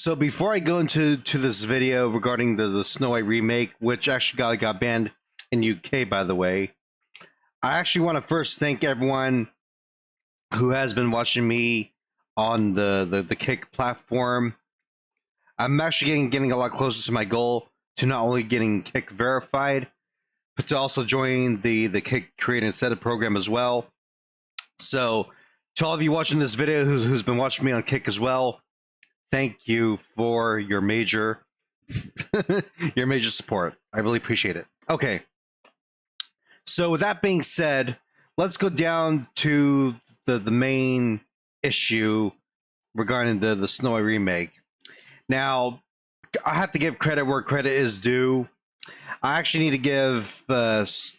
So before I go into this video regarding the Snow White remake, which actually got banned in UK, by the way, I actually want to first thank everyone who has been watching me on the Kick platform. I'm actually getting a lot closer to my goal to not only getting Kick verified, but to also join the Kick Create and Set It program as well. So to all of you watching this video who's been watching me on Kick as well, thank you for your major your major support. I really appreciate it. Okay. So with that being said, let's go down to the main issue regarding the Snow White remake. Now, I have to give credit where credit is due. I actually need to give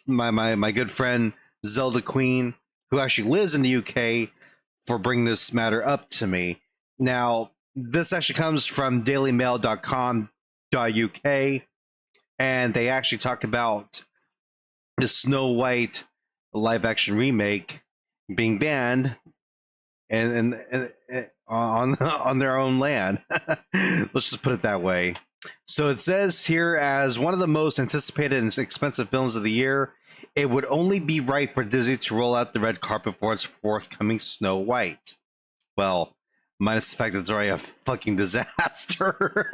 my good friend Zelda Queen, who actually lives in the UK, for bringing this matter up to me. Now, this actually comes from dailymail.com.uk, and they actually talk about the Snow White live action remake being banned and on their own land. Let's just put it that way. So it says here, as one of the most anticipated and expensive films of the year, it would only be right for Disney to roll out the red carpet for its forthcoming Snow White. Well, minus the fact that it's already a fucking disaster.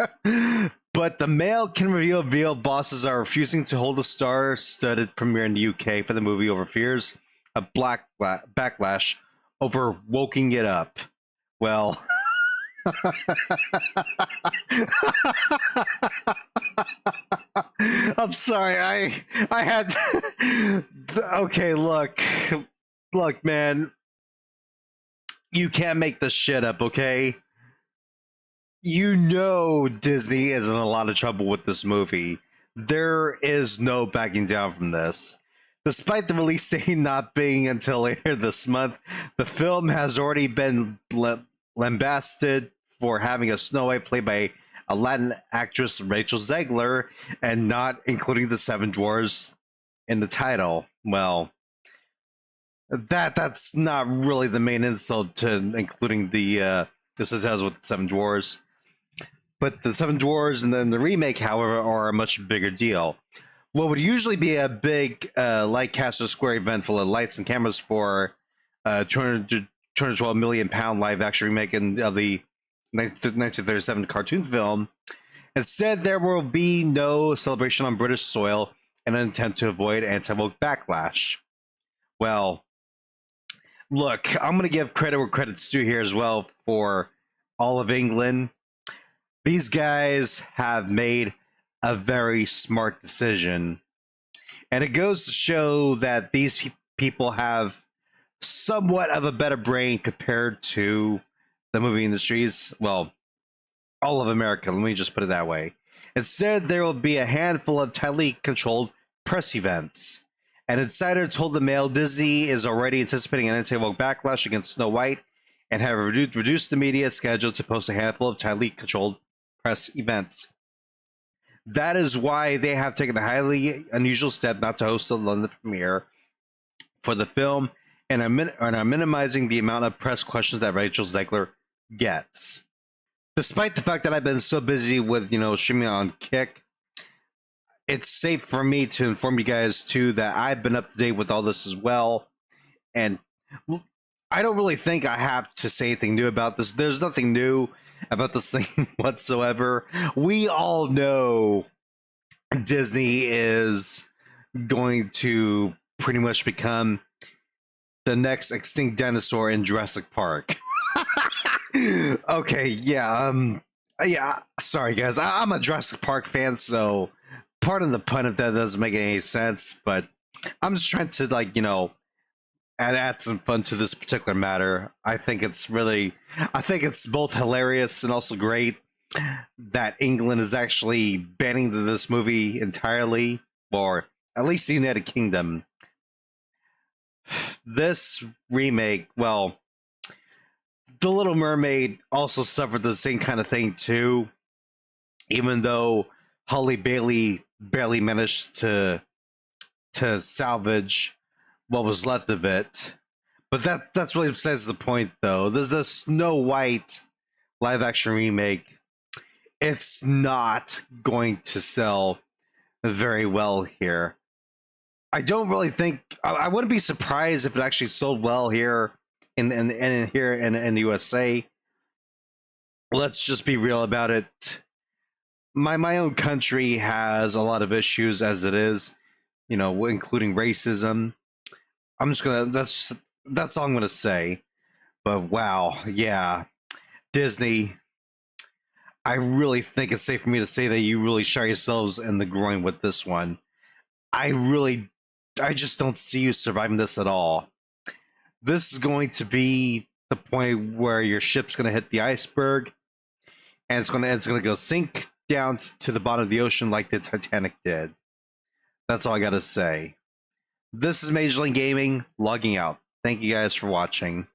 But the Mail can reveal VO bosses are refusing to hold a star-studded premiere in the UK for the movie over fears of backlash over woking it up. Well, I'm sorry. I had okay. Look, man. You can't make this shit up, okay? You know Disney is in a lot of trouble with this movie. There is no backing down from this. Despite the release date not being until later this month, the film has already been lambasted for having a Snow White played by a Latin actress, Rachel Zegler, and not including the Seven Dwarfs in the title. Well, that's not really the main insult to including the this has with the Seven Dwarfs. But the Seven Dwarfs and then the remake, however, are a much bigger deal. What would usually be a big Lightcaster Square event full of lights and cameras for 212 million pound live action remake of the 1937 cartoon film. Instead, there will be no celebration on British soil and an attempt to avoid anti-woke backlash. Well, look, I'm going to give credit where credit's due here as well for all of England. These guys have made a very smart decision. And it goes to show that these people have somewhat of a better brain compared to the movie industries. Well, all of America, let me just put it that way. Instead, there will be a handful of tightly controlled press events. An insider told the Mail Disney is already anticipating an anti-woke backlash against Snow White and have reduced the media schedule to post a handful of tightly controlled press events. That is why they have taken a highly unusual step not to host a London premiere for the film and are minimizing the amount of press questions that Rachel Zegler gets. Despite the fact that I've been so busy with, streaming on Kick, it's safe for me to inform you guys too that I've been up to date with all this as well. And I don't really think I have to say anything new about this. There's nothing new about this thing whatsoever. We all know Disney is going to pretty much become the next extinct dinosaur in Jurassic Park. Okay, yeah, sorry guys, I'm a Jurassic Park fan, so pardon the pun if that doesn't make any sense, but I'm just trying to add some fun to this particular matter. I think it's both hilarious and also great that England is actually banning this movie entirely, or at least the United Kingdom. This remake, well, The Little Mermaid also suffered the same kind of thing too, even though Halle Bailey barely managed to salvage what was left of it. But that's really besides the point, though. There's the Snow White live action remake it's not going to sell very well here. I don't really think I wouldn't be surprised if it actually sold well here in the USA. Let's just be real about it. My own country has a lot of issues as it is, including racism. I'm just gonna that's all I'm gonna say. But wow, yeah, Disney. I really think it's safe for me to say that you really shot yourselves in the groin with this one. I really, I just don't see you surviving this at all. This is going to be the point where your ship's going to hit the iceberg, and it's gonna go sink down to the bottom of the ocean like the Titanic did. That's all I gotta say. This is Major League Gaming logging out. Thank you guys for watching.